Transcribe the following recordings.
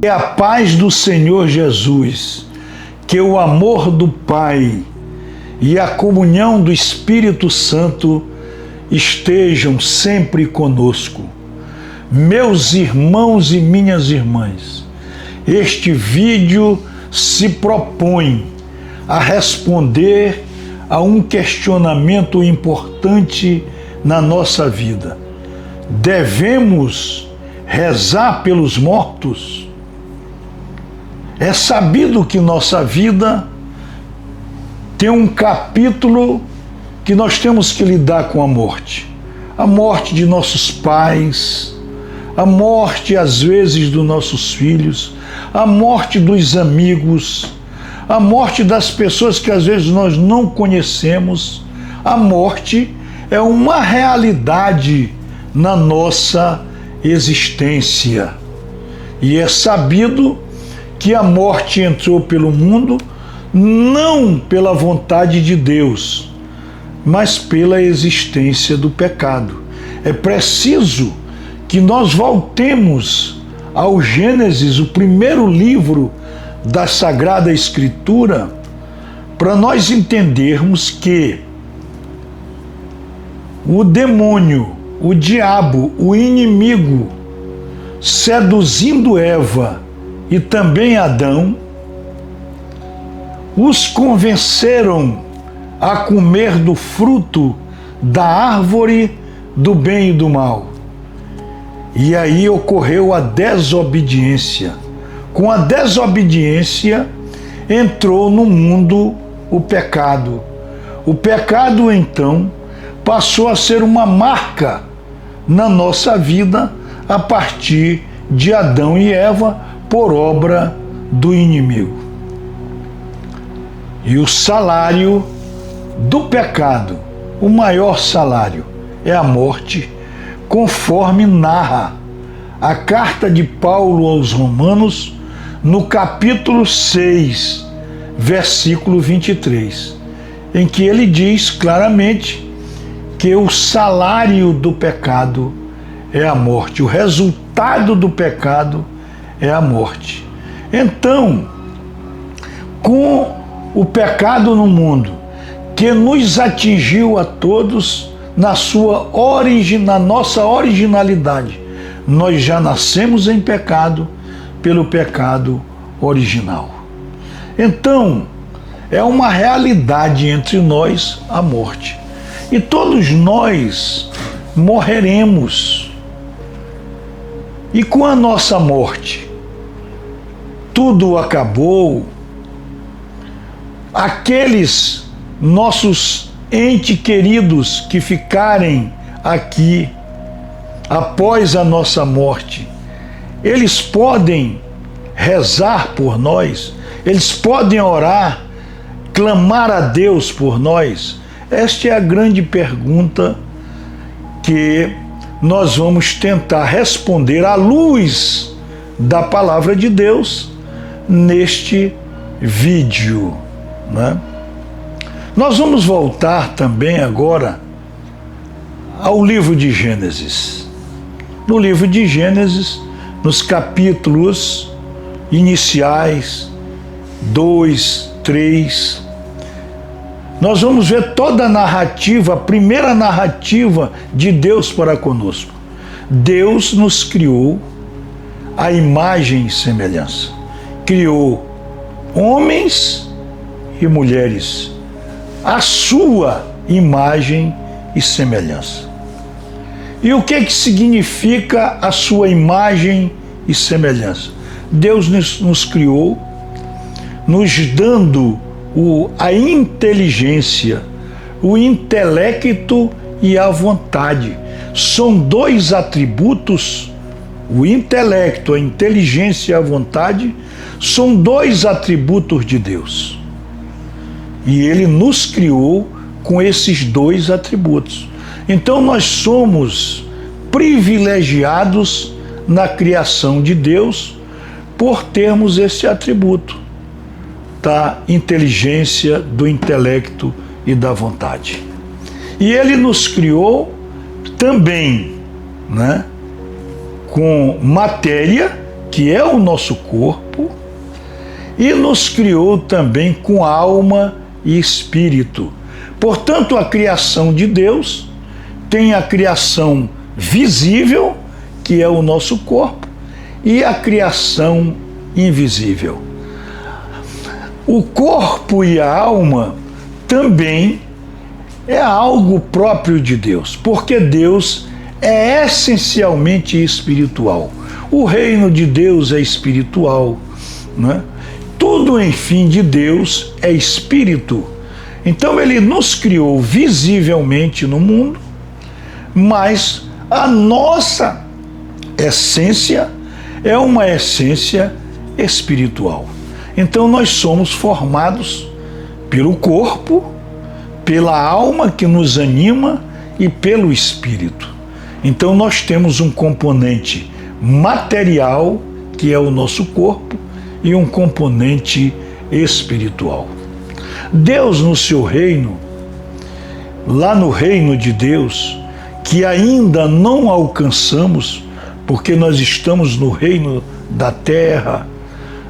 Que a paz do Senhor Jesus, que o amor do Pai e a comunhão do Espírito Santo estejam sempre conosco. Meus irmãos e minhas irmãs, este vídeo se propõe a responder a um questionamento importante na nossa vida. Devemos rezar pelos mortos? É sabido que nossa vida tem um capítulo que nós temos que lidar com a morte. A morte de nossos pais, a morte às vezes dos nossos filhos, a morte dos amigos, a morte das pessoas que às vezes nós não conhecemos. A morte é uma realidade na nossa existência. E é sabido que a morte entrou pelo mundo não pela vontade de Deus, mas pela existência do pecado. É preciso que nós voltemos ao Gênesis, o primeiro livro da Sagrada Escritura, para nós entendermos que o demônio, o diabo, o inimigo, seduzindo Eva e também Adão, os convenceram a comer do fruto da árvore do bem e do mal. E aí ocorreu a desobediência. Com a desobediência entrou no mundo o pecado. O pecado, então, passou a ser uma marca na nossa vida a partir de Adão e Eva, por obra do inimigo. E o salário do pecado, o maior salário, é a morte, conforme narra a carta de Paulo aos Romanos, no capítulo 6, versículo 23, em que ele diz claramente que o salário do pecado é a morte, o resultado do pecado é a morte. Então, com o pecado no mundo, que nos atingiu a todos na nossa originalidade, nós já nascemos em pecado pelo pecado original. Então, é uma realidade entre nós a morte. E todos nós morreremos. E com a nossa morte, tudo acabou. Aqueles nossos entes queridos que ficarem aqui após a nossa morte, eles podem rezar por nós, eles podem orar, clamar a Deus por nós? Esta é a grande pergunta que nós vamos tentar responder à luz da palavra de Deus neste vídeo, né? Nós vamos voltar também agora ao livro de Gênesis. No livro de Gênesis, nos capítulos iniciais, 2, 3, nós vamos ver toda a narrativa, a primeira narrativa de Deus para conosco. Deus nos criou à imagem e semelhança. Criou homens e mulheres, a sua imagem e semelhança. E o que significa a sua imagem e semelhança? Deus nos criou, nos dando a inteligência, o intelecto e a vontade. São dois atributos, o intelecto, a inteligência e a vontade, são dois atributos de Deus. E Ele nos criou com esses dois atributos. Então nós somos privilegiados na criação de Deus por termos esse atributo da inteligência, do intelecto e da vontade. E Ele nos criou também, né, com matéria que é o nosso corpo, e nos criou também com alma e espírito. Portanto, a criação de Deus tem a criação visível, que é o nosso corpo, e a criação invisível. O corpo e a alma também é algo próprio de Deus, porque Deus é essencialmente espiritual. O reino de Deus é espiritual, não é? Tudo, enfim, de Deus é espírito. Então ele nos criou visivelmente no mundo, mas a nossa essência é uma essência espiritual. Então nós somos formados pelo corpo, pela alma que nos anima e pelo espírito. Então nós temos um componente material, que é o nosso corpo, e um componente espiritual. Deus, no seu reino, lá no reino de Deus, que ainda não alcançamos, porque nós estamos no reino da terra,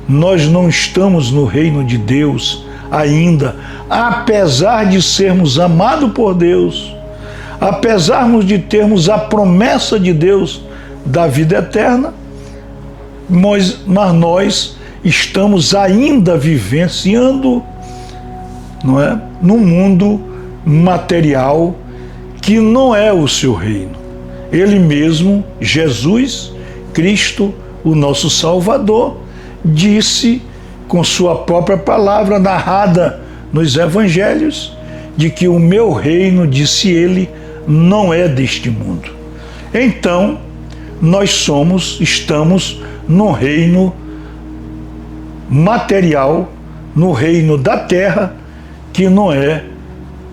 nós não estamos no reino de Deus ainda, apesar de sermos amados por Deus, apesar de termos a promessa de Deus da vida eterna, mas nós estamos ainda vivenciando, não é, no mundo material que não é o seu reino. Ele mesmo, Jesus Cristo, o nosso Salvador, disse com sua própria palavra narrada nos evangelhos, de que o meu reino, disse ele, não é deste mundo. Então, nós estamos no reino material, no reino da terra, que não é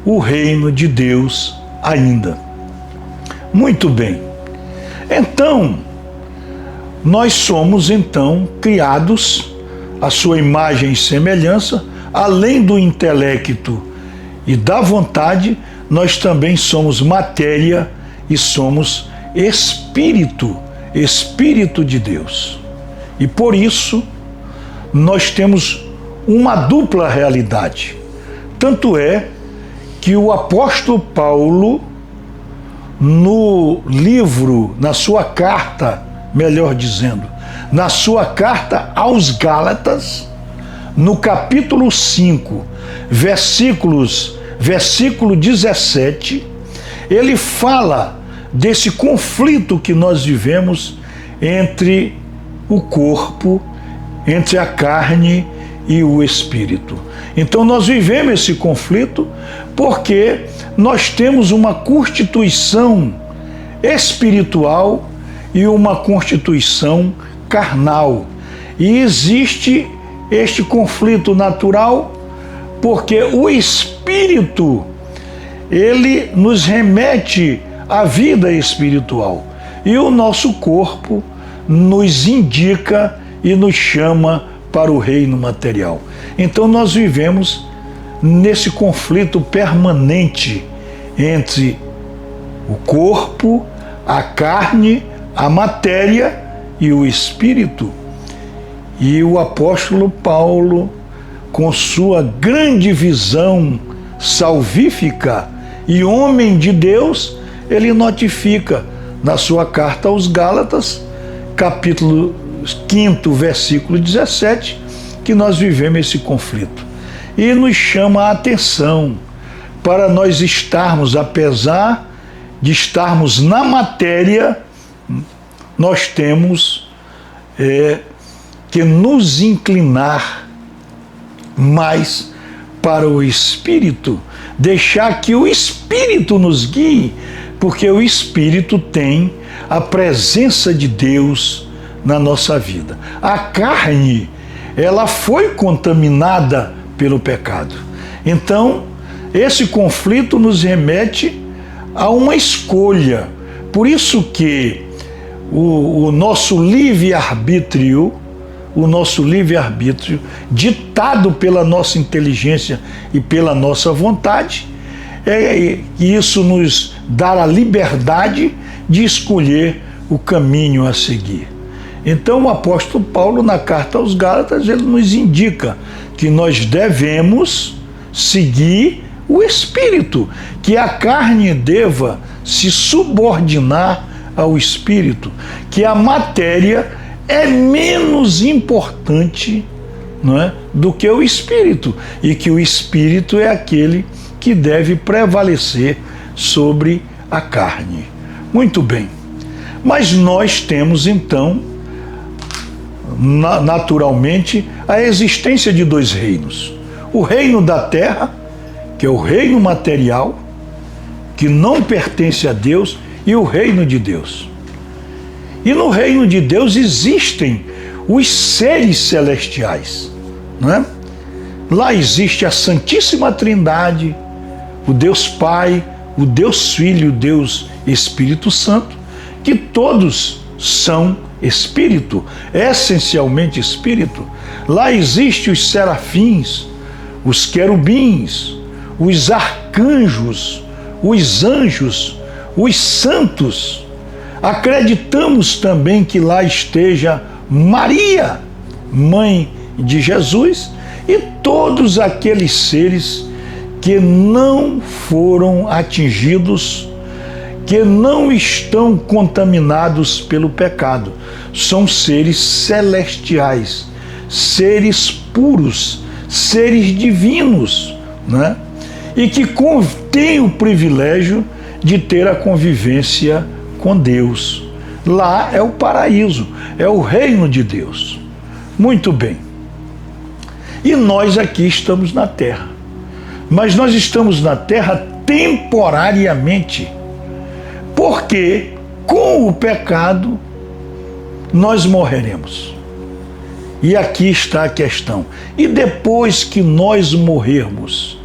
o reino de Deus ainda. Muito bem. Então, nós somos criados à sua imagem e semelhança, além do intelecto e da vontade, nós também somos matéria e somos espírito, espírito de Deus. E por isso, nós temos uma dupla realidade. Tanto é que o apóstolo Paulo, no livro, na sua carta, melhor dizendo, na sua carta aos Gálatas, no capítulo 5, versículo 17, ele fala desse conflito que nós vivemos entre o corpo, entre a carne e o espírito. Então nós vivemos esse conflito porque nós temos uma constituição espiritual e uma constituição carnal. E existe este conflito natural porque o espírito, ele nos remete à vida espiritual e o nosso corpo nos indica e nos chama para o reino material. Então nós vivemos nesse conflito permanente entre o corpo, a carne, a matéria e o espírito. E o apóstolo Paulo, com sua grande visão salvífica e homem de Deus, ele notifica na sua carta aos Gálatas, capítulo 5, versículo 17, que nós vivemos esse conflito. E nos chama a atenção para nós estarmos, apesar de estarmos na matéria, nós temos que nos inclinar mais para o Espírito, deixar que o Espírito nos guie, porque o Espírito tem a presença de Deus na nossa vida. A carne, ela foi contaminada pelo pecado. Então, esse conflito nos remete a uma escolha. Por isso que o nosso livre-arbítrio, ditado pela nossa inteligência e pela nossa vontade, isso nos dá a liberdade de escolher o caminho a seguir. Então o apóstolo Paulo, na carta aos Gálatas, ele nos indica que nós devemos seguir o Espírito, que a carne deva se subordinar ao Espírito, que a matéria é menos importante, não é, do que o Espírito, e que o Espírito é aquele que deve prevalecer sobre a carne. Muito bem, mas nós temos então, naturalmente, a existência de dois reinos. O reino da terra, que é o reino material, que não pertence a Deus, e o reino de Deus. E no reino de Deus existem os seres celestiais, não é? Lá existe a Santíssima Trindade, o Deus Pai, o Deus Filho, o Deus Espírito Santo, que todos são Espírito, essencialmente Espírito. Lá existem os serafins, os querubins, os arcanjos, os anjos, os santos. Acreditamos também que lá esteja Maria, mãe de Jesus, e todos aqueles seres que não foram atingidos, que não estão contaminados pelo pecado. São seres celestiais, seres puros, seres divinos, né? E que têm o privilégio de ter a convivência com Deus. Lá é o paraíso, é o reino de Deus. Muito bem. E nós aqui estamos na terra. Mas nós estamos na terra temporariamente, porque com o pecado nós morreremos. E aqui está a questão. E depois que nós morrermos,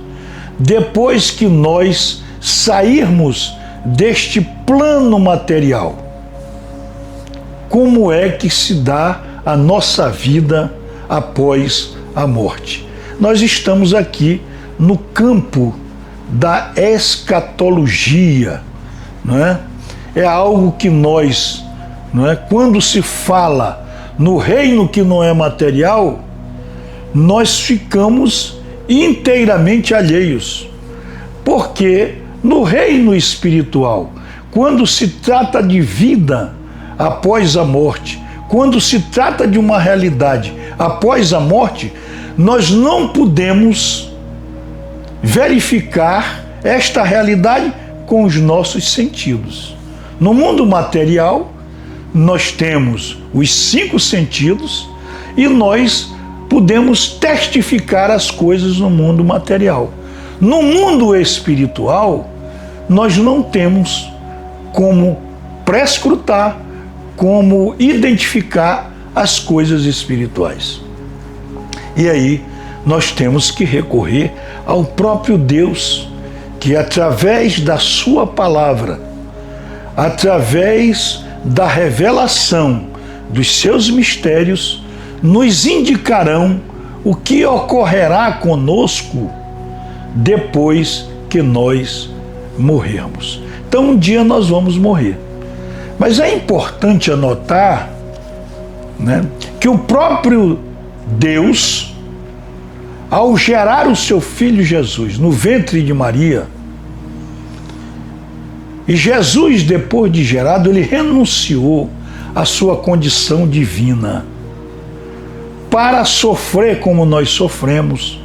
depois que nós sairmos deste plano material, como é que se dá a nossa vida após a morte? Nós estamos aqui no campo da escatologia, não é? É algo que nós, não é? Quando se fala no reino que não é material, nós ficamos inteiramente alheios, porque no reino espiritual, quando se trata de vida após a morte, quando se trata de uma realidade após a morte, nós não podemos verificar esta realidade com os nossos sentidos. No mundo material, nós temos os 5 sentidos e nós podemos testificar as coisas no mundo material. No mundo espiritual, nós não temos como prescrutar, como identificar as coisas espirituais. E aí nós temos que recorrer ao próprio Deus, que através da sua palavra, através da revelação dos seus mistérios, nos indicarão o que ocorrerá conosco depois que nós morrermos. Então um dia nós vamos morrer. Mas é importante anotar, né, que o próprio Deus, ao gerar o seu filho Jesus no ventre de Maria, e Jesus, depois de gerado, ele renunciou à sua condição divina para sofrer como nós sofremos,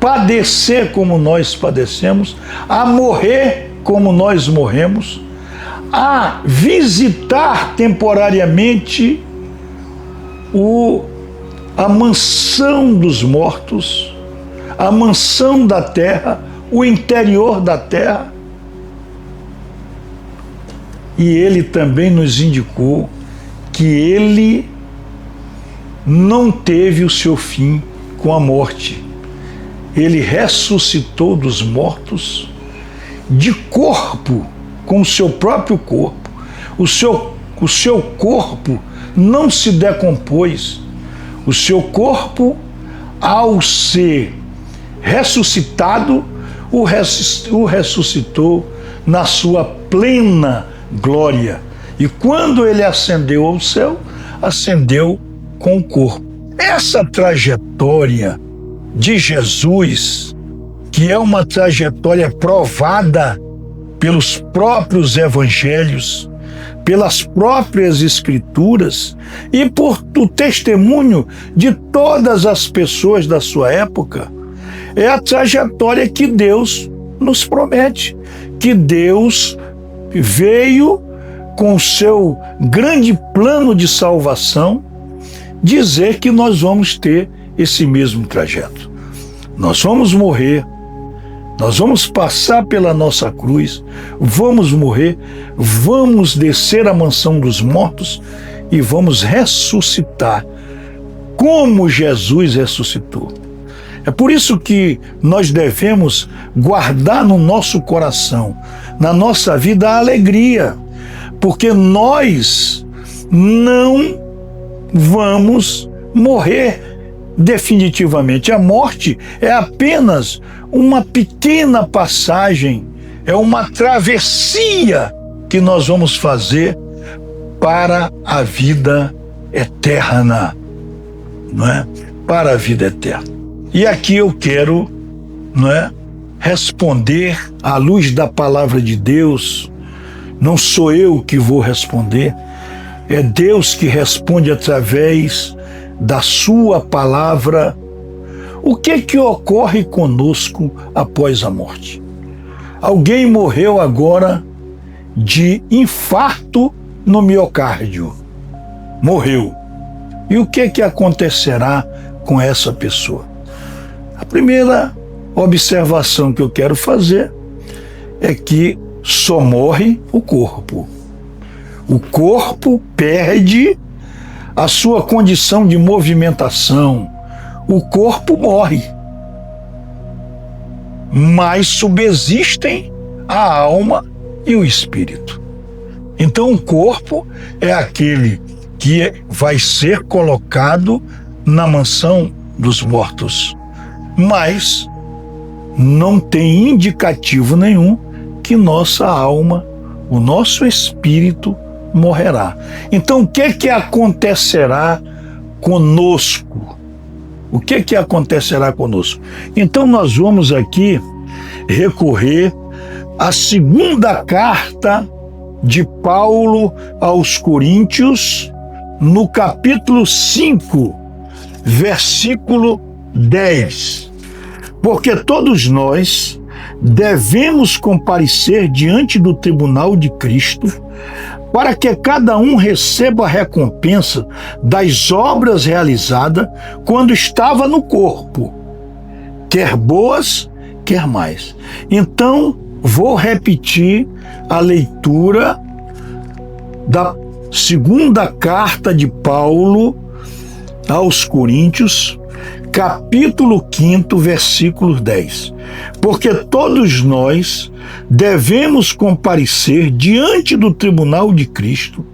padecer como nós padecemos, a morrer como nós morremos, a visitar temporariamente a mansão dos mortos, a mansão da terra, o interior da terra. E ele também nos indicou que ele não teve o seu fim com a morte. Ele ressuscitou dos mortos de corpo, com o seu próprio corpo. O seu corpo não se decompôs. O seu corpo, ao ser ressuscitado, o ressuscitou na sua plena glória. E quando ele ascendeu ao céu, ascendeu com o corpo. Essa trajetória de Jesus, que é uma trajetória provada pelos próprios evangelhos, pelas próprias escrituras e por o testemunho de todas as pessoas da sua época, é a trajetória que Deus nos promete, que Deus veio com o seu grande plano de salvação dizer que nós vamos ter esse mesmo trajeto. Nós vamos morrer, nós vamos passar pela nossa cruz, vamos morrer, vamos descer à mansão dos mortos e vamos ressuscitar como Jesus ressuscitou. É por isso que nós devemos guardar no nosso coração, na nossa vida, a alegria, porque nós não vamos morrer definitivamente. A morte é apenas uma pequena passagem, é uma travessia que nós vamos fazer para a vida eterna, não é? Para a vida eterna. E aqui eu quero, não é, responder à luz da palavra de Deus. Não sou eu que vou responder, é Deus que responde através da sua palavra. O que ocorre conosco após a morte? Alguém morreu agora de infarto no miocárdio. Morreu. E o que acontecerá com essa pessoa? A primeira observação que eu quero fazer é que só morre o corpo. O corpo perde a sua condição de movimentação. O corpo morre. Mas subsistem a alma e o espírito. Então o corpo é aquele que vai ser colocado na mansão dos mortos. Mas não tem indicativo nenhum que nossa alma, o nosso espírito morrerá. Então o que acontecerá conosco? O que acontecerá conosco? Então nós vamos aqui recorrer à segunda carta de Paulo aos Coríntios, no capítulo 5, versículo 10. Porque todos nós devemos comparecer diante do tribunal de Cristo, para que cada um receba a recompensa das obras realizadas quando estava no corpo, quer boas, quer mais. Então, vou repetir a leitura da segunda carta de Paulo aos Coríntios, capítulo 5, versículo 10. Porque todos nós devemos comparecer diante do tribunal de Cristo,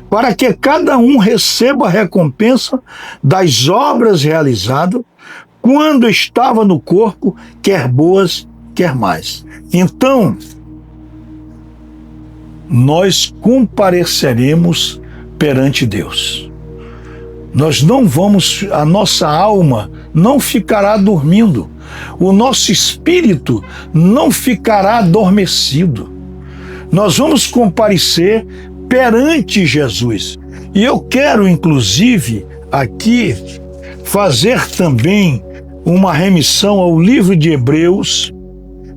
para que cada um receba a recompensa das obras realizadas quando estava no corpo, quer boas, quer mais. Então, nós compareceremos perante Deus. Nós não vamos, a nossa alma não ficará dormindo, o nosso espírito não ficará adormecido. Nós vamos comparecer perante Jesus. E eu quero, inclusive, aqui fazer também uma remissão ao livro de Hebreus.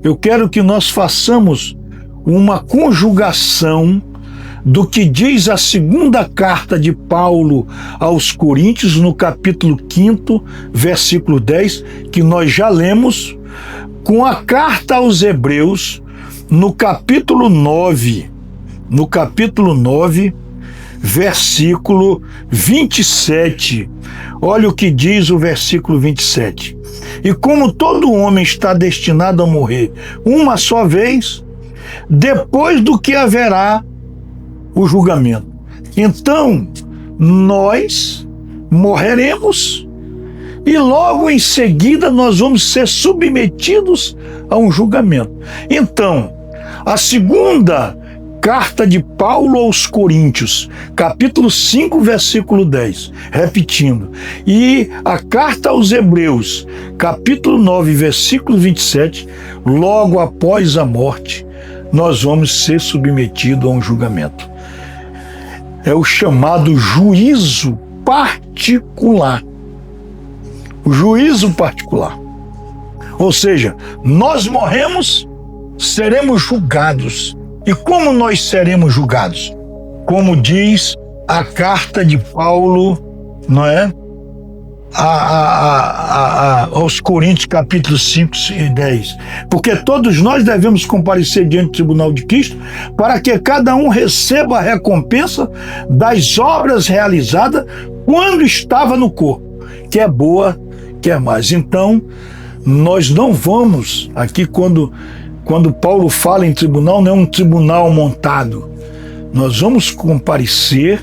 Eu quero que nós façamos uma conjugação do que diz a segunda carta de Paulo aos Coríntios, no capítulo 5, versículo 10, que nós já lemos, com a carta aos Hebreus, no capítulo 9, versículo 27. Olha o que diz o versículo 27. E como todo homem está destinado a morrer uma só vez, depois do que haverá o julgamento. Então, nós morreremos e logo em seguida nós vamos ser submetidos a um julgamento. Então, a segunda carta de Paulo aos Coríntios, capítulo 5, versículo 10, repetindo, e a carta aos Hebreus, capítulo 9, versículo 27, logo após a morte, nós vamos ser submetidos a um julgamento. É o chamado juízo particular. O juízo particular. Ou seja, nós morremos, seremos julgados. E como nós seremos julgados? Como diz a carta de Paulo, não é? Aos Coríntios, capítulo 5 e 10. Porque todos nós devemos comparecer diante do tribunal de Cristo para que cada um receba a recompensa das obras realizadas quando estava no corpo, que é boa, que é mais. Então, nós não vamos, aqui quando Paulo fala em tribunal, não é um tribunal montado. Nós vamos comparecer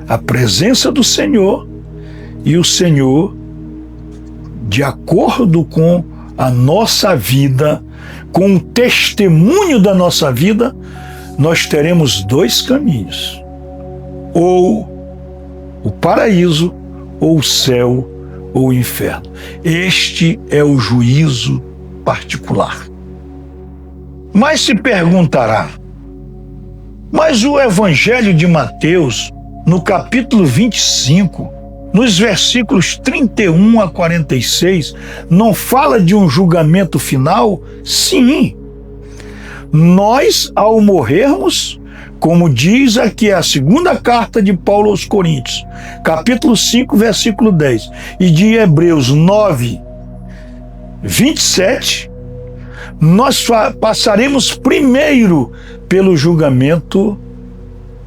à presença do Senhor, e o Senhor, de acordo com a nossa vida, com o testemunho da nossa vida, nós teremos dois caminhos: ou o paraíso, ou o céu, ou o inferno. Este é o juízo particular. Mas se perguntará, mas o Evangelho de Mateus, no capítulo 25, nos versículos 31 a 46, não fala de um julgamento final? Sim. Nós, ao morrermos, como diz aqui a segunda carta de Paulo aos Coríntios, capítulo 5, versículo 10, e de Hebreus 9, 27, nós passaremos primeiro pelo julgamento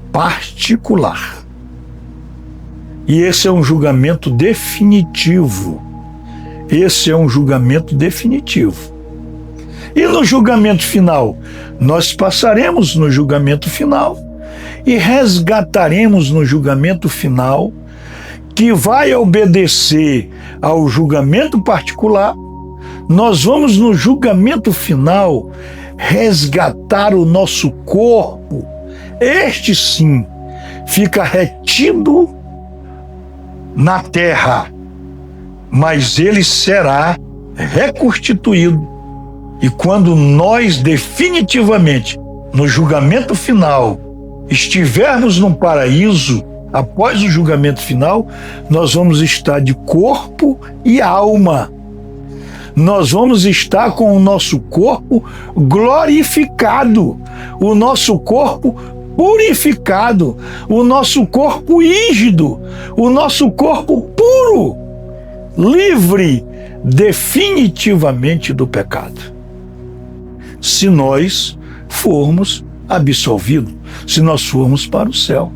particular. E esse é um julgamento definitivo. Esse é um julgamento definitivo. E no julgamento final? Nós passaremos no julgamento final e resgataremos no julgamento final, que vai obedecer ao julgamento particular. Nós vamos no julgamento final resgatar o nosso corpo. Este sim fica retido na terra, mas ele será reconstituído. E quando nós definitivamente, no julgamento final, estivermos no paraíso, após o julgamento final, nós vamos estar de corpo e alma. Nós vamos estar com o nosso corpo glorificado, o nosso corpo purificado, o nosso corpo rígido, o nosso corpo puro, livre definitivamente do pecado. Se nós formos absolvidos, se nós formos para o céu,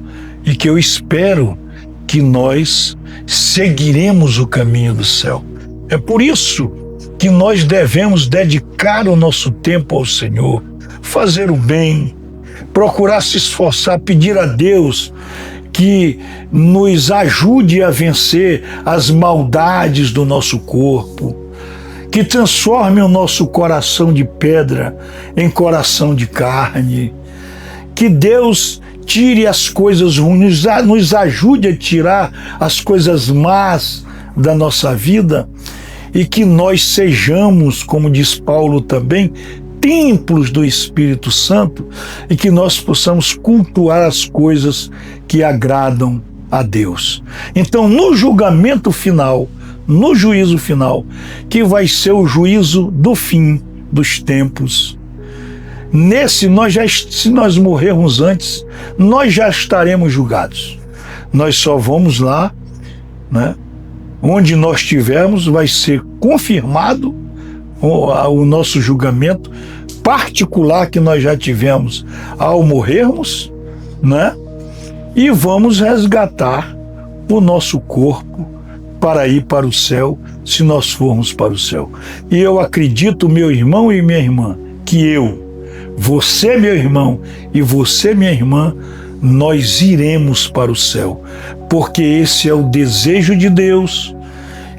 e que eu espero que nós seguiremos o caminho do céu. É por isso que nós devemos dedicar o nosso tempo ao Senhor, fazer o bem, procurar se esforçar, pedir a Deus que nos ajude a vencer as maldades do nosso corpo, que transforme o nosso coração de pedra em coração de carne, que Deus tire as coisas ruins, nos ajude a tirar as coisas más da nossa vida, e que nós sejamos, como diz Paulo também, templos do Espírito Santo, e que nós possamos cultuar as coisas que agradam a Deus. Então, no julgamento final, no juízo final, que vai ser o juízo do fim dos tempos, nesse se nós morrermos antes, nós já estaremos julgados. Nós só vamos lá, né? Onde nós estivermos, vai ser confirmado o nosso julgamento particular que nós já tivemos ao morrermos, né? E vamos resgatar o nosso corpo para ir para o céu, se nós formos para o céu. E eu acredito, meu irmão e minha irmã, que você, meu irmão, e você, minha irmã, nós iremos para o céu, porque esse é o desejo de Deus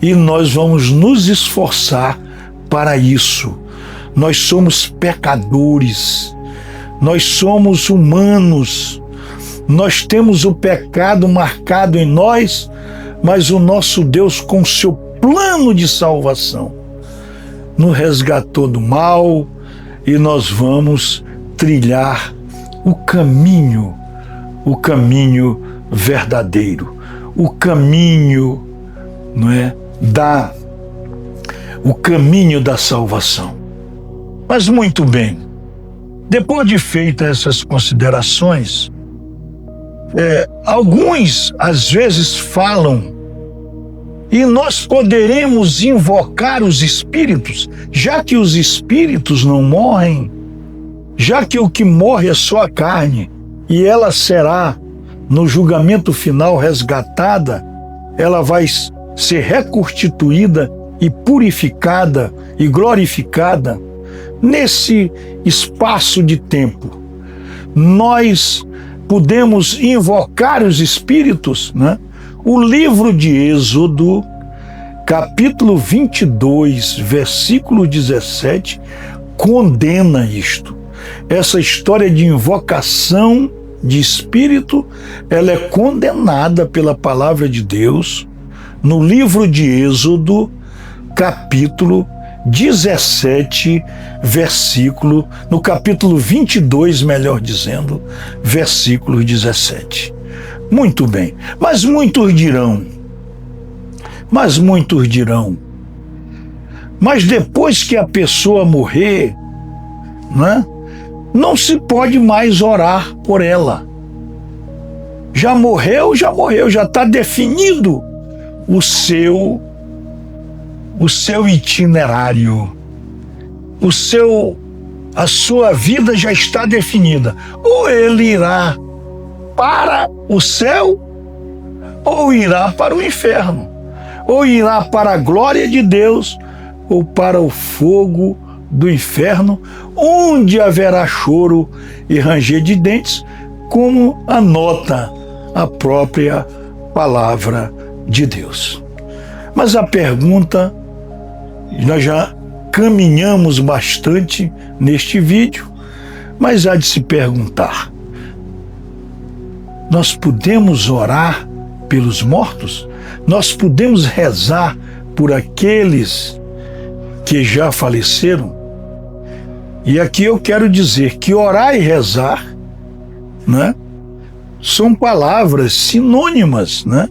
e nós vamos nos esforçar para isso. Nós somos pecadores, Nós somos humanos, nós temos o pecado marcado em nós, mas o nosso Deus, com seu plano de salvação, nos resgatou do mal e nós vamos trilhar o caminho verdadeiro, o caminho, não é, o caminho da salvação. Mas muito bem, depois de feitas essas considerações, alguns às vezes falam, e nós poderemos invocar os espíritos, já que os espíritos não morrem, já que o que morre é só a carne, e ela será, no julgamento final, resgatada, ela vai ser reconstituída e purificada e glorificada. Nesse espaço de tempo, nós podemos invocar os espíritos, né? O livro de Êxodo, capítulo 22, versículo 17, condena isto. Essa história de invocação de espírito, ela é condenada pela palavra de Deus no livro de Êxodo, capítulo 17, versículo, no capítulo 22, melhor dizendo, versículo 17. Muito bem, mas muitos dirão, mas depois que a pessoa morrer, né, não se pode mais orar por ela. Já morreu, já está definido o seu itinerário, a sua vida já está definida. Ou ele irá para o céu, ou irá para o inferno, ou irá para a glória de Deus, ou para o fogo do inferno, onde haverá choro e ranger de dentes, como anota a própria palavra de Deus. Mas a pergunta, nós já caminhamos bastante neste vídeo, mas há de se perguntar: nós podemos orar pelos mortos? Nós podemos rezar por aqueles que já faleceram? E aqui eu quero dizer que orar e rezar, né, são palavras sinônimas, né?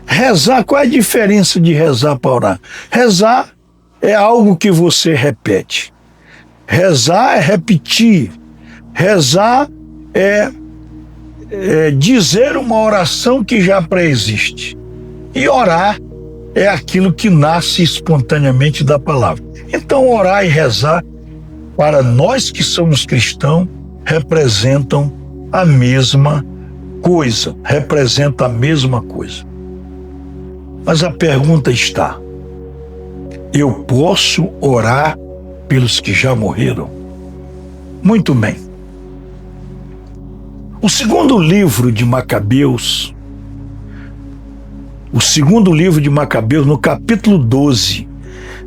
Rezar, qual é a diferença de rezar para orar? Rezar é algo que você repete. Rezar é repetir. Rezar é dizer uma oração que já pré-existe. E orar é aquilo que nasce espontaneamente da palavra. Então, orar e rezar, para nós que somos cristãos, representam a mesma coisa. Representa a mesma coisa. Mas a pergunta está: eu posso orar pelos que já morreram? Muito bem. O segundo livro de Macabeus, no capítulo 12,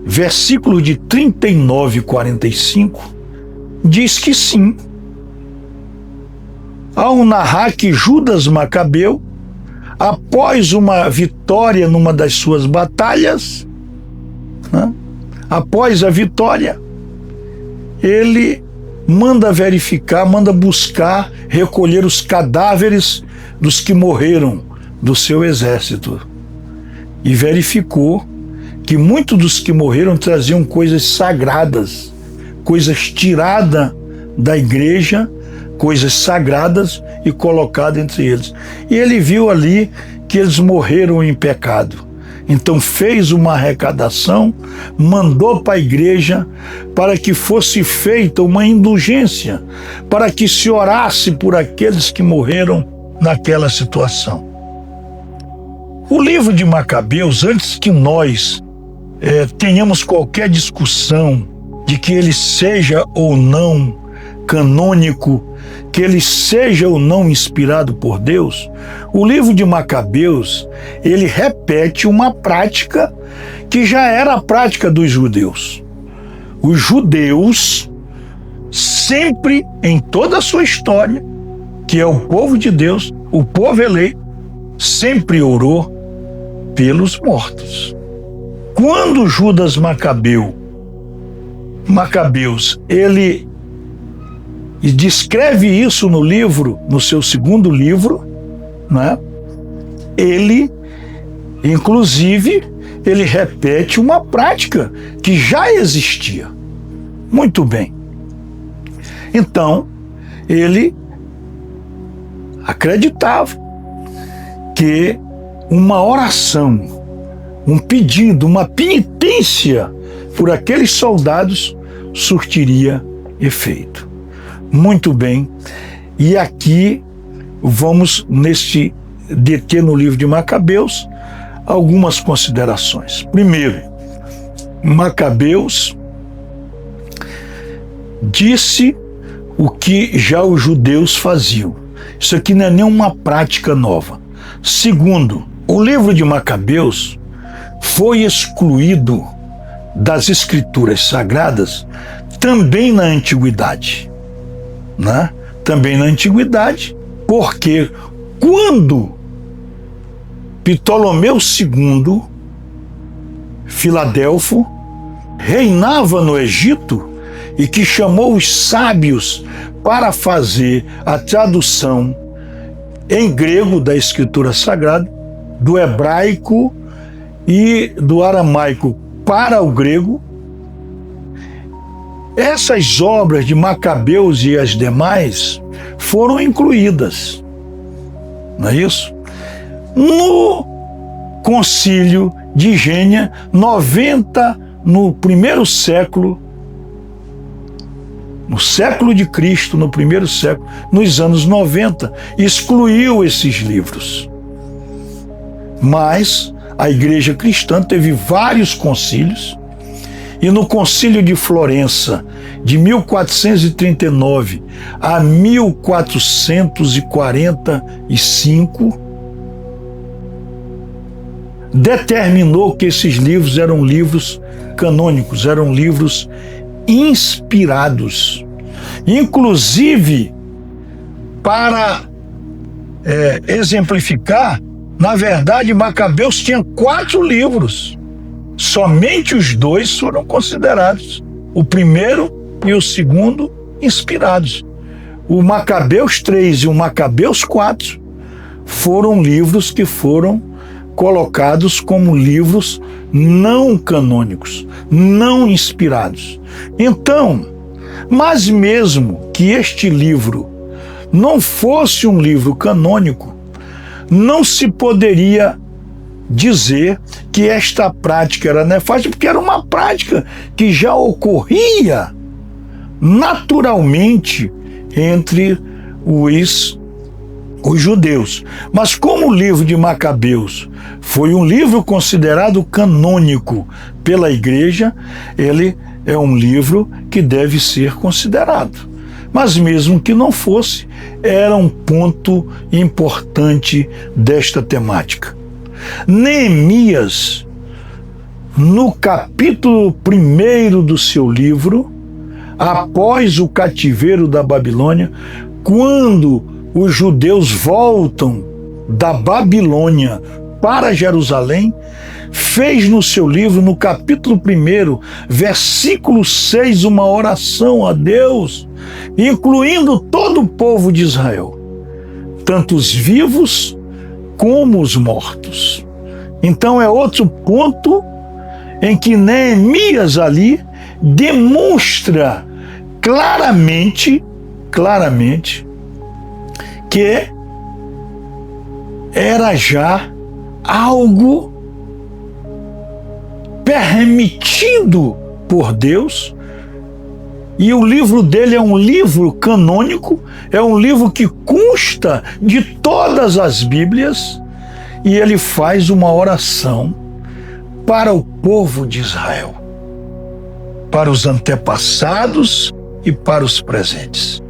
versículo de 39 e 45, diz que sim. Ao narrar que Judas Macabeu, após uma vitória numa das suas batalhas, né, após a vitória, ele manda verificar, manda buscar, recolher os cadáveres dos que morreram do seu exército. E verificou que muitos dos que morreram traziam coisas sagradas, coisas tiradas da igreja, coisas sagradas e colocadas entre eles. E ele viu ali que eles morreram em pecado. Então fez uma arrecadação, mandou para a igreja para que fosse feita uma indulgência, para que se orasse por aqueles que morreram naquela situação. O livro de Macabeus, antes que nós tenhamos qualquer discussão de que ele seja ou não canônico, que ele seja ou não inspirado por Deus, o livro de Macabeus, ele repete uma prática que já era a prática dos judeus. Os judeus, sempre em toda a sua história, que é o povo de Deus, o povo eleito, sempre orou pelos mortos. Quando Judas Macabeus, ele descreve isso no livro, no seu segundo livro, né? Ele, inclusive, ele repete uma prática que já existia. Muito bem. Então, ele acreditava que uma oração, um pedido, uma penitência por aqueles soldados surtiria efeito. Muito bem. E aqui vamos deter no livro de Macabeus algumas considerações. Primeiro, Macabeus disse o que já os judeus faziam. Isso aqui não é nenhuma prática nova. Segundo, o livro de Macabeus foi excluído das escrituras sagradas também na antiguidade, né? Também na antiguidade, porque quando Ptolomeu II, Filadelfo, reinava no Egito e que chamou os sábios para fazer a tradução em grego da escritura sagrada, do hebraico e do aramaico para o grego, essas obras de Macabeus e as demais foram incluídas, não é isso? No concílio de Gênia, no primeiro século, no século de Cristo, no primeiro século, nos anos 90, excluiu esses livros. Mas a Igreja Cristã teve vários concílios, e no concílio de Florença, de 1439 a 1445, determinou que esses livros eram livros canônicos, eram livros inspirados. Inclusive, para exemplificar, na verdade, Macabeus tinha 4 livros. Somente os 2 foram considerados, o primeiro e o segundo, inspirados. O Macabeus 3 e o Macabeus 4 foram livros que foram colocados como livros não canônicos, não inspirados. Então, mas mesmo que este livro não fosse um livro canônico, não se poderia dizer que esta prática era nefasta, porque era uma prática que já ocorria naturalmente entre os judeus. Mas como o livro de Macabeus foi um livro considerado canônico pela Igreja, ele é um livro que deve ser considerado. Mas mesmo que não fosse, era um ponto importante desta temática. Neemias, no capítulo 1 do seu livro, após o cativeiro da Babilônia, quando os judeus voltam da Babilônia para Jerusalém, fez no seu livro, no capítulo 1, versículo 6, uma oração a Deus, incluindo todo o povo de Israel, tanto os vivos como os mortos. Então é outro ponto em que Neemias ali demonstra claramente que era já algo permitido por Deus, e o livro dele é um livro canônico, é um livro que consta de todas as Bíblias, e ele faz uma oração para o povo de Israel, para os antepassados e para os presentes.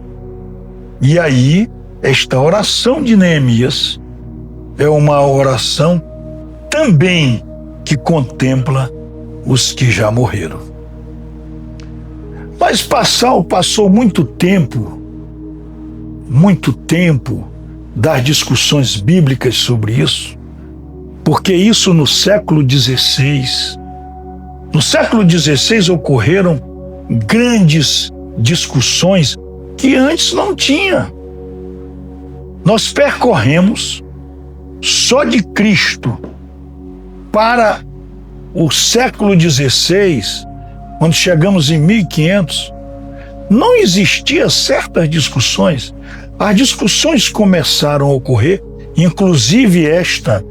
E aí, esta oração de Neemias é uma oração também que contempla os que já morreram. Mas passou muito tempo das discussões bíblicas sobre isso, porque isso no século XVI. No século XVI ocorreram grandes discussões que antes não tinha. Nós percorremos só de Cristo para o século XVI, quando chegamos em 1500, não existia certas discussões. As discussões começaram a ocorrer, inclusive esta,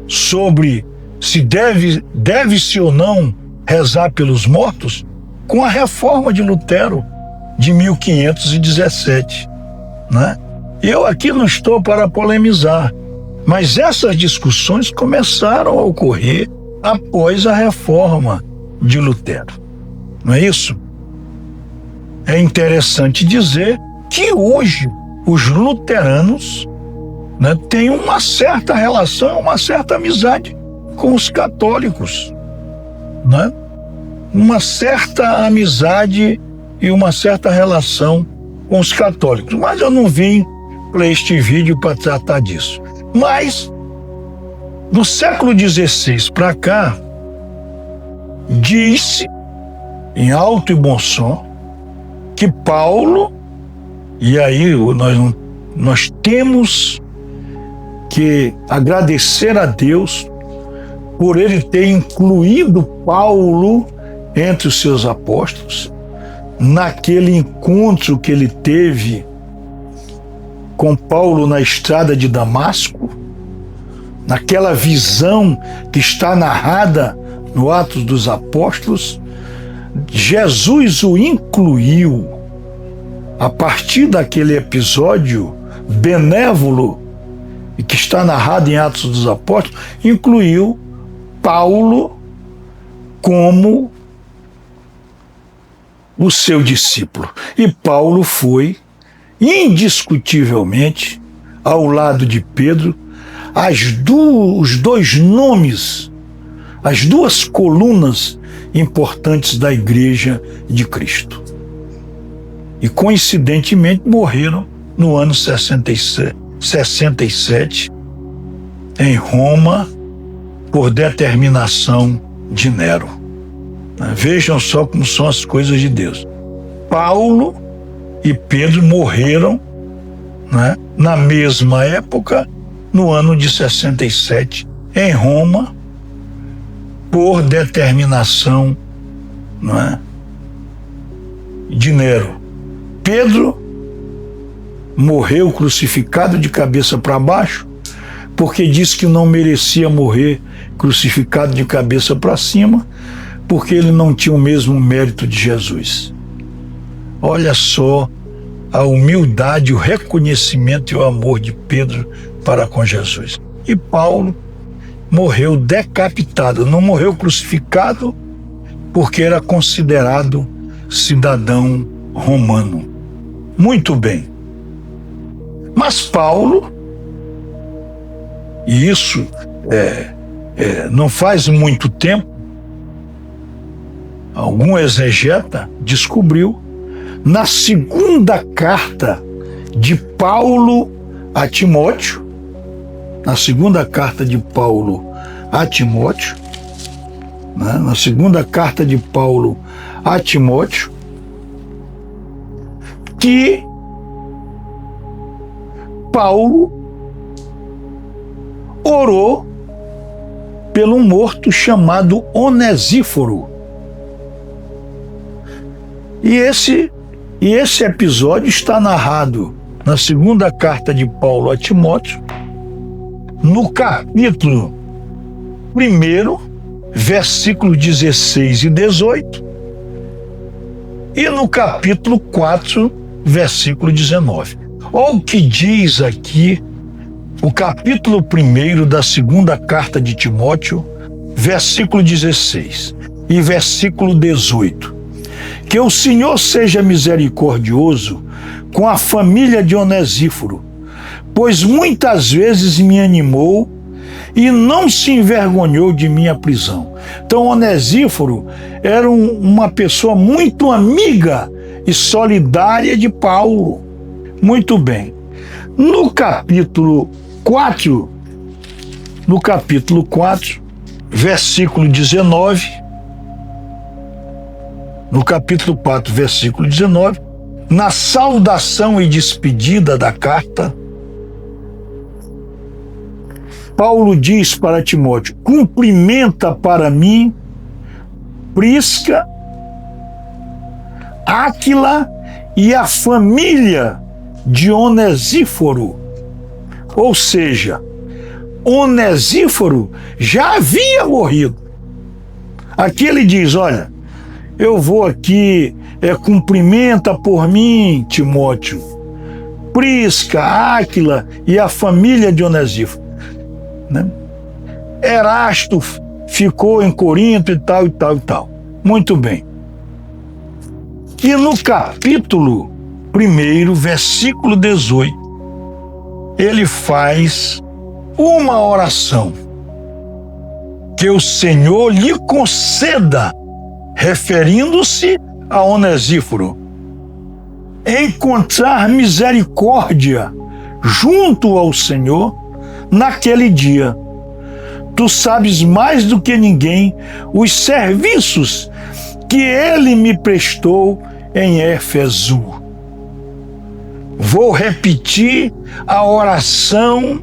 sobre se deve-se ou não rezar pelos mortos, com a reforma de Lutero, de 1517, né? Eu aqui não estou para polemizar, mas essas discussões começaram a ocorrer após a reforma de Lutero, não é isso? É interessante dizer que hoje os luteranos, né, têm uma certa relação, uma certa amizade com os católicos, né? Uma certa amizade e uma certa relação com os católicos. Mas eu não vim para este vídeo para tratar disso. Mas, do século XVI para cá, disse, em alto e bom som, que Paulo, e aí nós temos que agradecer a Deus por ele ter incluído Paulo entre os seus apóstolos, naquele encontro que ele teve com Paulo na estrada de Damasco, naquela visão que está narrada no Atos dos Apóstolos. Jesus o incluiu, a partir daquele episódio benévolo e que está narrado em Atos dos Apóstolos, incluiu Paulo como o seu discípulo. E Paulo foi, indiscutivelmente, ao lado de Pedro, os dois nomes, as duas colunas importantes da Igreja de Cristo. E, coincidentemente, morreram no ano 67, em Roma, por determinação de Nero. Vejam só como são as coisas de Deus. Paulo e Pedro morreram, né, na mesma época, no ano de 67, em Roma, por determinação, né, de Nero. Pedro morreu crucificado de cabeça para baixo, porque disse que não merecia morrer crucificado de cabeça para cima, porque ele não tinha o mesmo mérito de Jesus. Olha só a humildade, o reconhecimento e o amor de Pedro para com Jesus. E Paulo morreu decapitado, não morreu crucificado, porque era considerado cidadão romano. Muito bem. Mas Paulo, e isso não faz muito tempo, algum exegeta descobriu, na segunda carta de Paulo a Timóteo, na segunda carta de Paulo a Timóteo, né, na segunda carta de Paulo a Timóteo, que Paulo orou pelo morto chamado Onesíforo. E esse episódio está narrado na segunda carta de Paulo a Timóteo, no capítulo 1, versículos 16 e 18, e no capítulo 4, versículo 19. Olha o que diz aqui o capítulo 1 da segunda carta de Timóteo, versículo 16 e versículo 18. Que o Senhor seja misericordioso com a família de Onesíforo, pois muitas vezes me animou e não se envergonhou de minha prisão. Então Onesíforo era uma pessoa muito amiga e solidária de Paulo. Muito bem. No capítulo 4, versículo 19, no capítulo 4, versículo 19, na saudação e despedida da carta, Paulo diz para Timóteo: cumprimenta para mim Prisca, Áquila e a família de Onesíforo. Ou seja, Onesíforo já havia morrido. Aqui ele diz: olha, eu vou aqui, cumprimenta por mim, Timóteo, Prisca, Áquila e a família de Onesíforo. Né? Erasto ficou em Corinto e tal, e tal, e tal. Muito bem. E no capítulo 1, versículo 18, ele faz uma oração: que o Senhor lhe conceda, referindo-se a Onesíforo, encontrar misericórdia junto ao Senhor naquele dia. Tu sabes mais do que ninguém os serviços que ele me prestou em Éfeso. Vou repetir a oração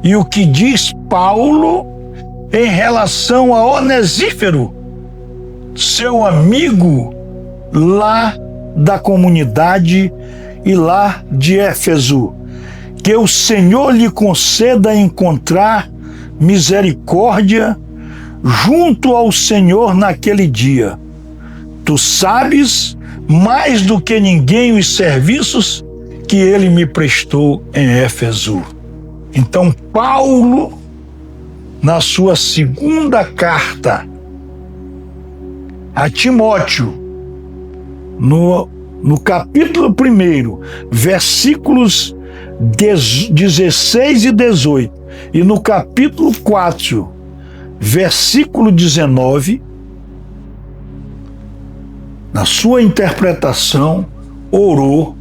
e o que diz Paulo em relação a Onesíforo, seu amigo lá da comunidade e lá de Éfeso. Que o Senhor lhe conceda encontrar misericórdia junto ao Senhor naquele dia. Tu sabes mais do que ninguém os serviços que ele me prestou em Éfeso. Então Paulo, na sua segunda carta a Timóteo, no capítulo 1, versículos 16 e 18, e no capítulo 4, versículo 19, na sua interpretação, orou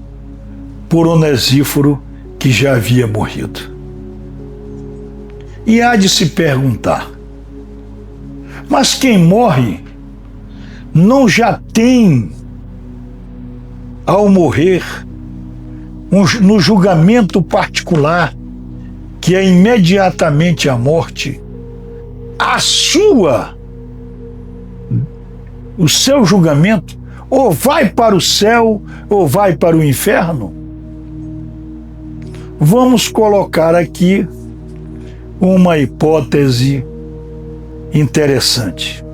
por Onesíforo, que já havia morrido. E há de se perguntar: mas quem morre não já tem, ao morrer, no julgamento particular, que é imediatamente a morte, o seu julgamento, ou vai para o céu ou vai para o inferno? Vamos colocar aqui uma hipótese interessante.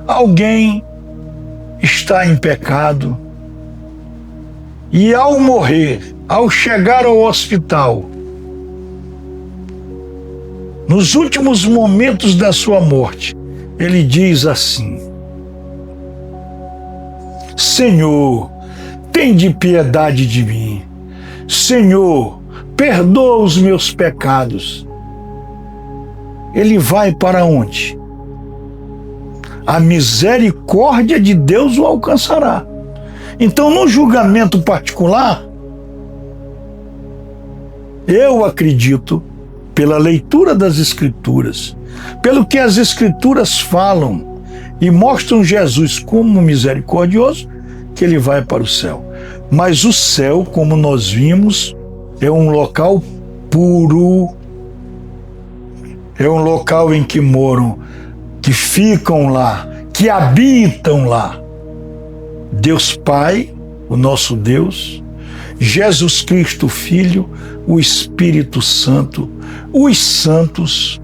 Alguém está em pecado e, ao morrer, ao chegar ao hospital, nos últimos momentos da sua morte, ele diz assim: Senhor, tende piedade de mim. Senhor, perdoa os meus pecados. Ele vai para onde? A misericórdia de Deus o alcançará. Então, no julgamento particular, eu acredito, pela leitura das Escrituras, pelo que as Escrituras falam e mostram Jesus como misericordioso, que ele vai para o céu. Mas o céu, como nós vimos, é um local puro, é um local em que moram, que ficam lá, que habitam lá Deus Pai, o nosso Deus, Jesus Cristo Filho, o Espírito Santo, os santos,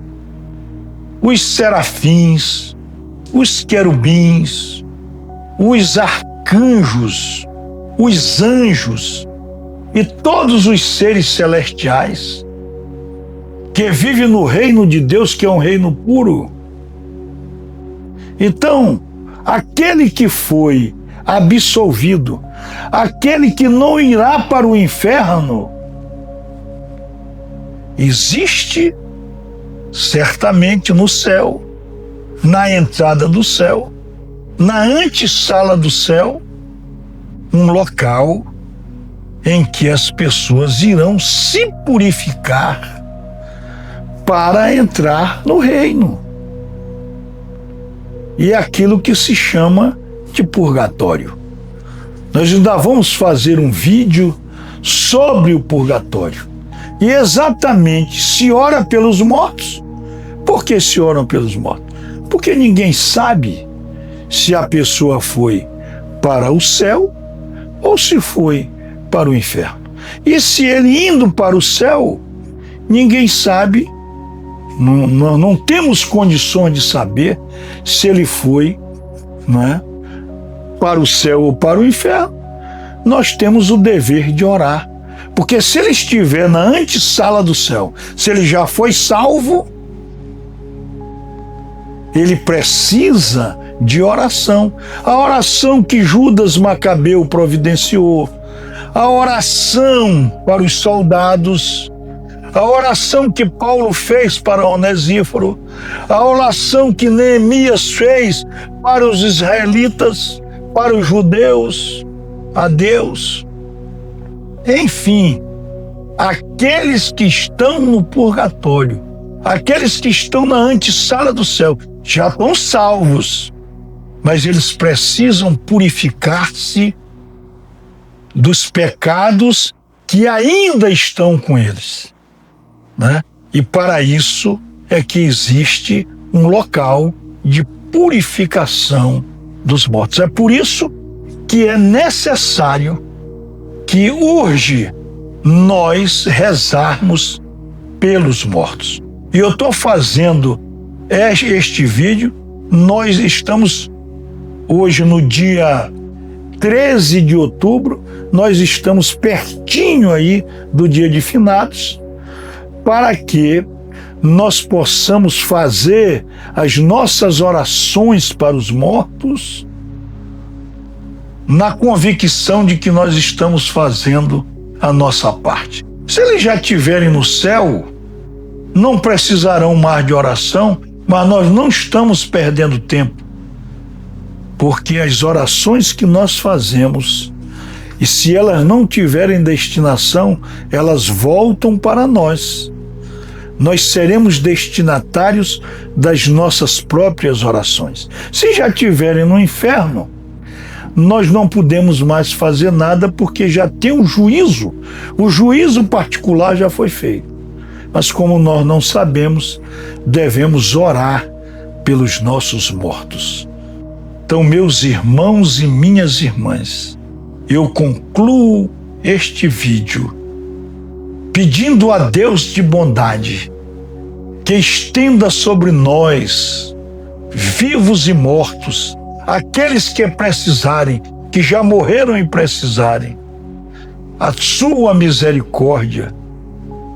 os serafins, os querubins, os arcanjos, os anjos e todos os seres celestiais que vivem no reino de Deus, que é um reino puro. Então, aquele que foi absolvido, aquele que não irá para o inferno, existe certamente no céu na entrada do céu, na antessala do céu, um local em que as pessoas irão se purificar para entrar no reino. E é aquilo que se chama de purgatório. Nós ainda vamos fazer um vídeo sobre o purgatório. E exatamente se ora pelos mortos. Por que se oram pelos mortos? Porque ninguém sabe se a pessoa foi para o céu ou se foi para o inferno. E se ele indo para o céu, ninguém sabe, não temos condições de saber se ele foi, não é, para o céu ou para o inferno. Nós temos o dever de orar, porque se ele estiver na antessala do céu, se ele já foi salvo, ele precisa de oração. A oração que Judas Macabeu providenciou, a oração para os soldados, a oração que Paulo fez para Onesíforo, a oração que Neemias fez para os israelitas, para os judeus, a Deus. Enfim, aqueles que estão no purgatório, aqueles que estão na antessala do céu, já estão salvos, mas eles precisam purificar-se dos pecados que ainda estão com eles, né? E para isso é que existe um local de purificação dos mortos. É por isso que é necessário, que urge nós rezarmos pelos mortos. E eu estou fazendo este vídeo, nós estamos hoje no dia 13 de outubro, nós estamos pertinho aí do dia de finados, para que nós possamos fazer as nossas orações para os mortos na convicção de que nós estamos fazendo a nossa parte. Se eles já estiverem no céu, não precisarão mais de oração, mas nós não estamos perdendo tempo, porque as orações que nós fazemos, e se elas não tiverem destinação, elas voltam para nós. Nós seremos destinatários das nossas próprias orações. Se já estiverem no inferno, nós não podemos mais fazer nada, porque já tem um juízo. O juízo particular já foi feito. Mas como nós não sabemos, devemos orar pelos nossos mortos. Então, meus irmãos e minhas irmãs, eu concluo este vídeo pedindo a Deus de bondade que estenda sobre nós, vivos e mortos, aqueles que precisarem, que já morreram e precisarem, a sua misericórdia,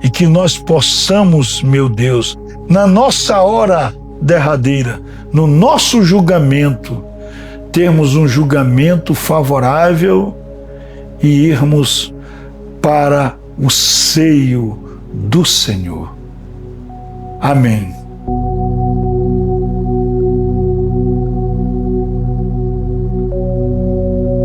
e que nós possamos, meu Deus, na nossa hora derradeira, no nosso julgamento, termos um julgamento favorável e irmos para o seio do Senhor. Amém.